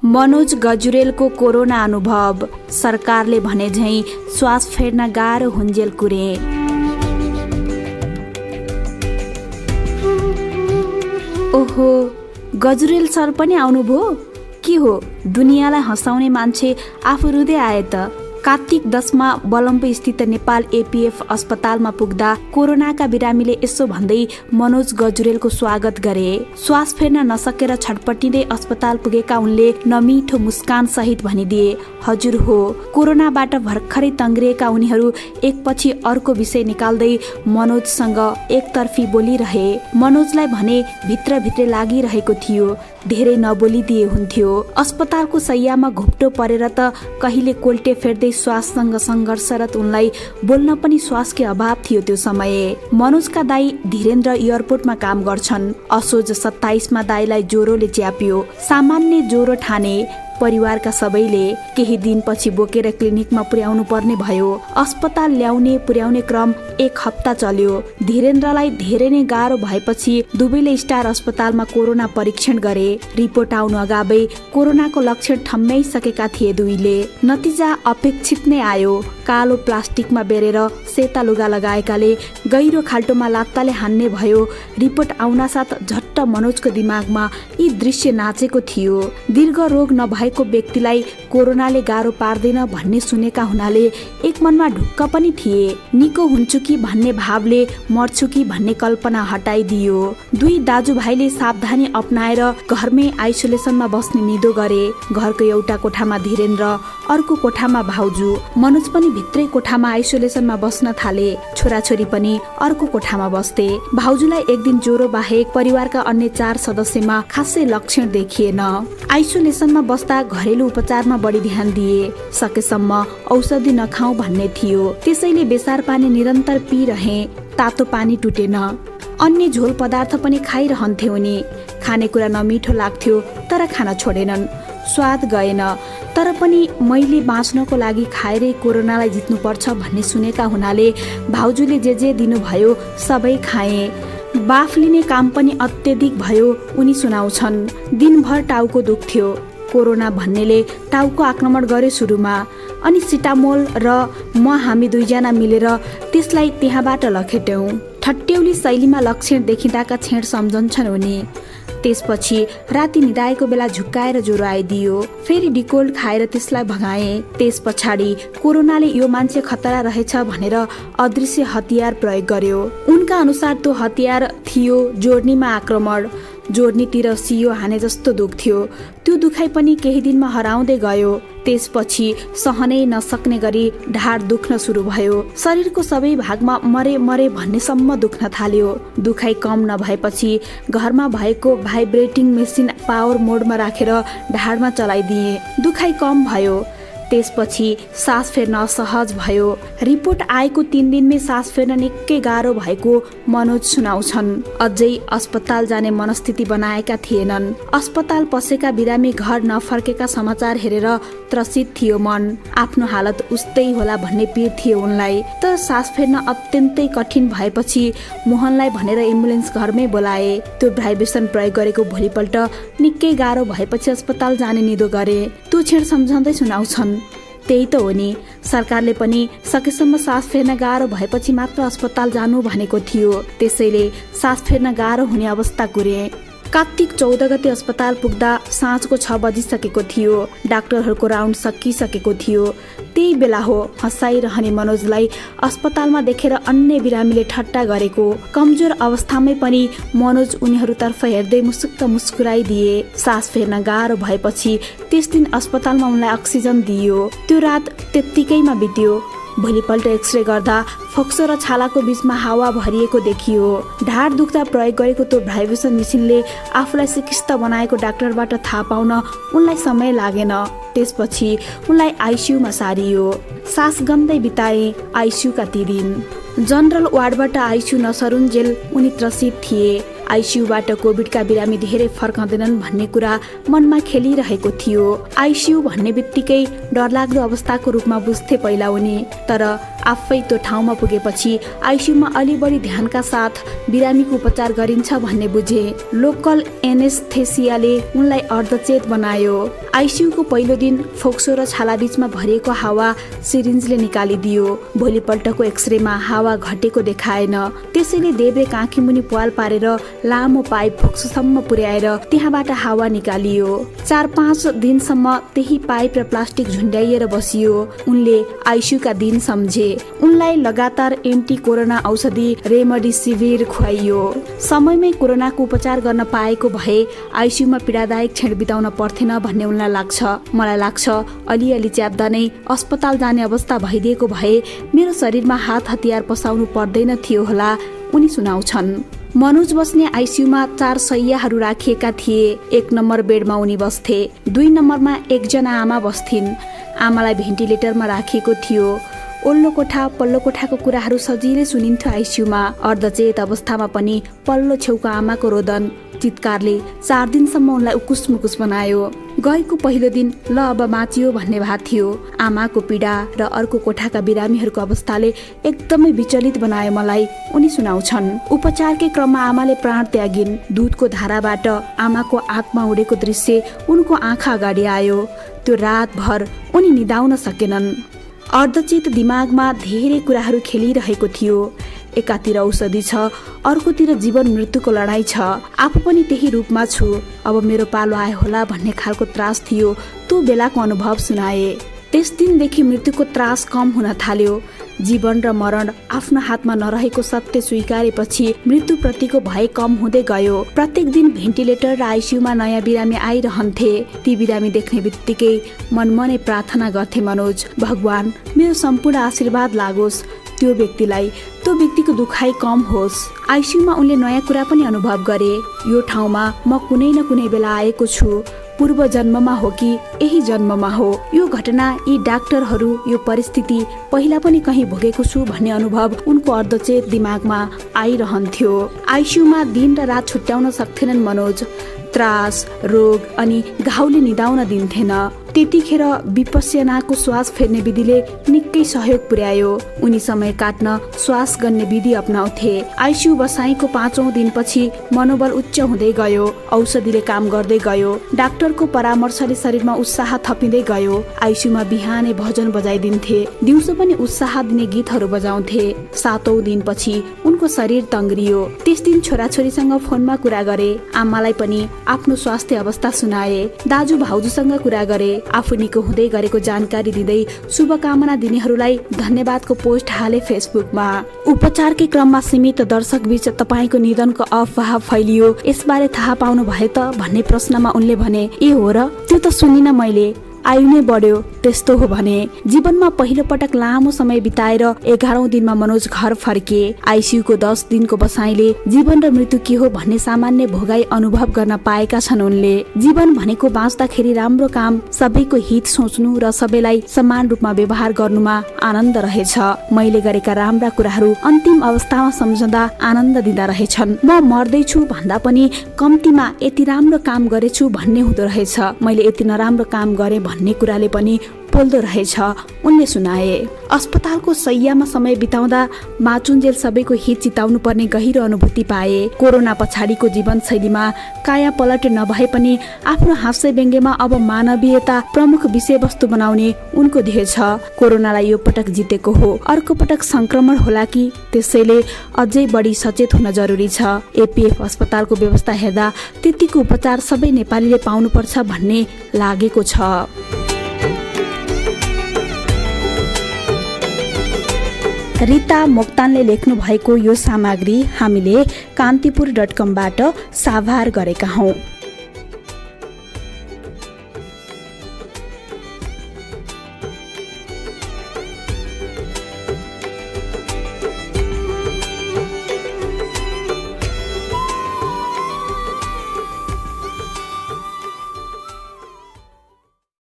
Manoj गजुरेलको corona अनुभव, सरकारले भने झैं श्वास फेर्न गाह्रो हुन्जेल कुरे। ओहो, गजुरेल सर पनि आउनुभयो? के हो, दुनियाँलाई हँसाउने मान्छे आफू रुँदै आए त। कार्तिक 10 मा बलम्बु स्थित नेपाल एपीएफ अस्पतालमा पुग्दा कोरोनाका बिरामीले यसो भन्दै मनोज गजुरेलको स्वागत गरे। श्वास फेर्न नसकेर छटपटिँदै अस्पताल पुगेका उनले नमिठो मुस्कान सहित भनिदिए, हजुर हो। कोरोनाबाट भर्खरै तङ्ग्रिएका उनीहरू एकपछि अर्को विषय निकाल्दै मनोजसँग एकतर्फी बोलिरहे। मनोजलाई भने भित्रभित्रै लागिरहेको थियो, धेरै नबोलिदिए हुन्थ्यो। अस्पतालको शैय्यामा घुप्टो परेर त कहिले कोल्टे फेर्दै श्वाससँग सङ्घर्षरत उनलाई बोल्न पनि श्वासकै अभाव थियो त्यो समय। मनोजका दाई धीरेन्द्र एयरपोर्टमा काम गर्छन्। असोज 27 मा दाईलाई ज्वरोले च्याप्यो। सामान्य ज्वरो ठाने परिवारका सबैले। केही दिनपछि बोकेर क्लिनिकमा पुर्याउनु पर्ने भयो। अस्पताल ल्याउने पुर्याउने क्रम 1 हप्ता चल्यो। धीरेन्द्रलाई धेरै नै गाह्रो भएपछि दुवैले स्टार अस्पतालमा कोरोना परीक्षण गरे। रिपोर्ट आउनु अगावै कोरोनाको लक्षण ठम्म्याइसकेका थिए दुईले। नतिजा अपेक्षित नै आयो। कालो प्लास्टिकमा बेरेर सेता लुगा लगाएकाले गहिरो खाल्टोमा लात्ताले हान्ने भयो। रिपोर्ट आउनासाथ झट्ट मनोजको दिमागमा यी दृश्य नाचेको थियो। दीर्घ रोग नभएको व्यक्तिलाई कोरोनाले गाह्रो पार्दैन भन्ने सुनेका हुनाले एक मनमा ढुक्क पनि थिए। निको हुन्छु कि भन्ने भावले मर्छु कि भन्ने कल्पना हटाइदियो। दुई दाजुभाइले सावधानी अपनाएर घरमै आइसोलेसनमा बस्ने निदो गरे। घरको एउटा कोठामा धीरेन्द्र, अर्को कोठामा भाउजू। मनोज पनि भित्रै कोठामा आइसोलेसनमा बस्न थाले। छोराछोरी पनि अर्को कोठामा बस्थे। भाउजूलाई एक दिन ज्वरो बाहेक परिवारका अन्य 4 सदस्यमा खासै लक्षण देखिएन। आइसोलेसनमा बस्दा घरेलु उपचारमा बढी ध्यान दिए। सकेसम्म औषधि नखाऊ भन्ने थियो। त्यसैले बेसार पानी निरन्तर पिरहे। तातो पानी टुटेन। अन्य झोल पदार्थ पनि खाइरहन्थे उनी। खानेकुरा नमिठो लाग्थ्यो तर खान छोडेनन्। स्वाद गएन तर पनि मैले बाँच्नको लागि खाएरै कोरोनालाई जित्नुपर्छ भन्ने सुनेका हुनाले भाउजूले जे दिनुभयो सबै खाए। बाफ लिने काम पनि अत्यधिक भयो उनी सुनाउँछन्। दिनभर टाउको दुख्थ्यो। कोरोना भन्नेले टाउको आक्रमण गर्यो सुरुमा, अनि सिटामोल र हामी दुईजना मिलेर त्यसलाई त्यहाँबाट लखेट्यौं। ठट्यौली शैलीमा लक्षण देखिँदाका छेड सम्झन्छन् उनी। त्यसपछि राति निदाएको बेला झुक्काएर ज्वरो आइदियो। फेरि डिकोल्ड खाएर त्यसलाई भगाए। त्यस पछाडि कोरोनाले यो मान्छे खतरा रहेछ भनेर अदृश्य हतियार प्रयोग गर्यो। उनका अनुसार त्यो हतियार थियो जोर्नीमा आक्रमण। जोर्नीतिर सियो हाने जस्तो दुख्थ्यो। त्यो दुखाइ पनि केही दिनमा हराउँदै गयो। त्यसपछि सहनै नसक्ने गरी ढाड दुख्न सुरु भयो। शरीरको सबै भागमा मरे भन्नेसम्म दुख्न थाल्यो। दुखाइ कम नभएपछि घरमा भएको भाइब्रेटिङ मेसिन पावर मोडमा राखेर ढाडमा चलाइदिए। दुखाइ कम भयो। त्यसपछि सास फेर्न असहज भयो। रिपोर्ट आएको 3 दिनमै सास फेर्न निकै गाह्रो भएको मनोज सुनाउँछन्। अझै अस्पताल जाने मनस्थिति बनाएका थिएनन्। अस्पताल पसेका बिरामी घर नफर्केका समाचार हेरेर त्रसित थियो मन। आफ्नो हालत उस्तै होला भन्ने पीर थियो उनलाई। तर सास फेर्न अत्यन्तै कठिन भएपछि मोहनलाई भनेर एम्बुलेन्स घरमै बोलाए। त्यो भाइब्रेसन प्रयोग गरेको भोलिपल्ट निकै गाह्रो भएपछि अस्पताल जाने निदो गरे। त्यो क्षण सम्झँदै सुनाउँछन्। त्यही त हो नि, सरकारले पनि सकेसम्म सास फेर्न गाह्रो भएपछि मात्र अस्पताल जानु भनेको थियो। त्यसैले सास फेर्न गाह्रो हुने अवस्था गुरे। कार्तिक 14 गते अस्पताल पुग्दा साँझको 6 बजिसकेको थियो। डाक्टरहरूको राउन्ड सकिसकेको थियो। त्यही बेला हो हँसाइरहने मनोजलाई अस्पतालमा देखेर अन्य बिरामीले ठट्टा गरेको। कमजोर अवस्थामै पनि मनोज उनीहरूतर्फ हेर्दै मुसुक्क मुस्कुराइदिए। सास फेर्न गाह्रो भएपछि त्यस दिन अस्पतालमा उनलाई अक्सिजन दिइयो। त्यो रात त्यत्तिकैमा बित्यो। भोलिपल्ट एक्सरे गर्दा फोक्सो र छालाको बीचमा हावा भरिएको देखियो। ढाड दुख्दा प्रयोग गरेको त्यो भाइब्रेसन मेसिनले आफूलाई सिकिस्त बनाएको डाक्टरबाट थाहा पाउन उनलाई समय लागेन। त्यसपछि उनलाई आइसियुमा सारियो। सास गन्दै बिताए आइसियुका ती दिन। जनरल वार्डबाट आइसियु नसरुन्जेल उनी त्रसित थिए। आइसियुबाट कोभिडका बिरामी धेरै फर्कँदैनन् भन्ने कुरा मनमा खेलिरहेको थियो। आइसियु भन्ने बित्तिकै डरलाग्दो अवस्थाको रूपमा बुझ्थे पहिला उनी। तर आफै त्यो ठाउँमा पुगेपछि आइसियुमा अलि बढी ध्यानका साथ बिरामीको उपचार गरिन्छ भन्ने बुझे। लोकल एनेस्थेसियाले उनलाई अर्धचेत बनायो। आइसियुको पहिलो दिन फोक्सो र छालाबीचमा भरिएको हावा सिरिन्जले निकालिदियो। भोलिपल्टको एक्सरेमा हावा घटेको देखाएन। त्यसैले देब्रे काखी मुनि प्वाल पारेर लामो पाइप फोक्सोसम्म पुर्याएर त्यहाँबाट हावा निकालियो। 4-5 दिनसम्म त्यही पाइप र प्लास्टिक झुन्ड्याइएर बसियो। उनले आइसियुका दिन सम्झे। उनलाई लगातार एन्टी कोरोना औषधि रेमडिसिभिर खुवाइयो। समयमै कोरोनाको उपचार गर्न पाएको भए आइसियुमा पीडादायक क्षण बिताउन पर्थेन भन्ने उनलाई लाग्छ। मलाई लाग्छ अलिअलि च्याप्दा नै अस्पताल जाने अवस्था भइदिएको भए मेरो शरीरमा हात हतियार पसाउनु पर्दैन थियो होला, उनी सुनाउँछन्। मनोज बस्ने आइसियुमा 4 शैय्याहरू राखिएका थिए। 1 नम्बर बेडमा उनी बस्थे। 2 नम्बरमा एकजना आमा बस्थिन्। आमालाई भेन्टिलेटरमा राखिएको थियो। ओल्लो कोठा पल्लो कोठाको कुराहरू सजिलै सुनिन्थ्यो आइसियुमा। अर्धचेत अवस्थामा पनि पल्लो छेउको आमाको रोदन चितकारले 4 दिनसम्म उनलाई उकुस मुकुस बनायो। गएको पहिलो दिन ल अब बाँचियो भन्ने भात थियो। आमाको पीडा र अर्को कोठाका बिरामीहरूको अवस्थाले एकदमै विचलित बनायो मलाई, उनी सुनाउँछन्। उपचारकै क्रममा आमाले प्राण त्यागिन्। दुधको धाराबाट आमाको आत्मा उडेको दृश्य उनको आँखा अगाडि आयो। त्यो रातभर उनी निदाउन सकेनन्। अर्धचेत दिमागमा धेरै कुराहरू खेलिरहेको थियो। एकातिर औषधि छ, अर्कोतिर जीवन मृत्युको लडाईँ छ। आफू पनि त्यही रूपमा छु। अब मेरो पालो आयो होला भन्ने खालको त्रास थियो। त्यो बेलाको अनुभव सुनाए। त्यस दिनदेखि मृत्युको त्रास कम हुन थाल्यो। जीवन र मरण आफ्नो हातमा नरहेको सत्य स्वीकारेपछि मृत्युप्रतिको भय कम हुँदै गयो। प्रत्येक दिन भेन्टिलेटर र आइसियुमा नयाँ बिरामी आइरहन्थे। ती बिरामी देख्ने बित्तिकै मनमनै प्रार्थना गर्थे मनोज, भगवान मेरो सम्पूर्ण आशीर्वाद लागोस् त्यो व्यक्तिलाई, त्यो व्यक्तिको दुखाइ कम होस्। आइसियुमा उनले नयाँ कुरा पनि अनुभव गरे। यो ठाउँमा म कुनै न कुनै बेला आएको छु। पूर्व जन्ममा हो कि यही जन्ममा हो। यो घटना, यी डाक्टरहरू, यो परिस्थिति पहिला पनि कहीँ भोगेको छु भन्ने अनुभव उनको अर्धचेत दिमागमा आइरहन्थ्यो। आइसियुमा दिन र रात छुट्याउन सक्थेनन् मनोज। त्रास, रोग अनि घाउले निदाउन दिन्थेन। त्यतिखेर विपस्यनाको श्वास फेर्ने विधिले निकै सहयोग पुर्यायो। उनी समय काट्न श्वास गर्ने विधि अपनाउँथे। आइसियु बसाइको 5औं दिनपछि मनोबल उच्च हुँदै गयो। औषधिले काम गर्दै गयो। डाक्टरको परामर्शले शरीरमा उत्साह थपिँदै गयो। आइसियुमा बिहानै भजन बजाइदिन्थे। दिउँसो पनि उत्साह दिने गीतहरू बजाउँथे। 7औं दिनपछि उनको शरीर तङ्ग्रियो। त्यस दिन छोराछोरीसँग फोनमा कुरा गरे। आमालाई पनि आफ्नो स्वास्थ्य अवस्था सुनाए। दाजु भाउजूसँग कुरा गरे। आफू निको हुँदै गरेको जानकारी दिँदै शुभकामना दिनेहरूलाई धन्यवादको पोस्ट हाले फेसबुकमा। उपचारकै क्रममा सीमित दर्शक बीच तपाईँको निधनको अफवाह फैलियो, यसबारे थाहा पाउनु भए त भन्ने प्रश्नमा उनले भने, ए हो र, त्यो त सुनिन मैले, आयु नै बढ्यो त्यस्तो हो भने। जीवनमा पहिलो पटक लामो समय बिताएर 11औं दिनमा मनोज घर फर्के। आइसियुको 10 दिनको बसाइले जीवन र मृत्यु के हो भन्ने सामान्य भोगाई अनुभव गर्न पाएका छन् उनले। जीवन भनेको बाँच्दाखेरि राम्रो काम, सबैको हित सोच्नु र सबैलाई समान रूपमा व्यवहार गर्नुमा आनन्द रहेछ। मैले गरेका राम्रा कुराहरू अन्तिम अवस्थामा सम्झँदा आनन्द दिँदा रहेछन्। म मर्दैछु भन्दा पनि कम्तीमा यति राम्रो काम गरेछु भन्ने हुँदो रहेछ। मैले यति नराम्रो काम गरेँ भन्ने कुराले पनि बोल्दो रहेछ, उनले सुनाए। अस्पतालको शैय्यामा समय बिताउँदा माचुन्जेल सबैको हित चिताउनु पर्ने गहिरो अनुभूति पाए। कोरोना पछाडिको जीवनशैलीमा काया पलट नभए पनि आफ्नो हास्य व्यङ्ग्यमा अब मानवीयता प्रमुख विषयवस्तु बनाउने उनको ध्येय छ। कोरोनालाई यो पटक जितेको हो, अर्को पटक संक्रमण होला कि, त्यसैले अझै बढी सचेत हुन जरुरी छ। एपीएफ अस्पतालको व्यवस्था हेर्दा त्यतिको उपचार सबै नेपालीले पाउनुपर्छ भन्ने लागेको छ। रिता मोक्तानले लेख्नु भएको यो सामग्री हामीले कान्तिपुर.com बाट साभार गरेका हौं।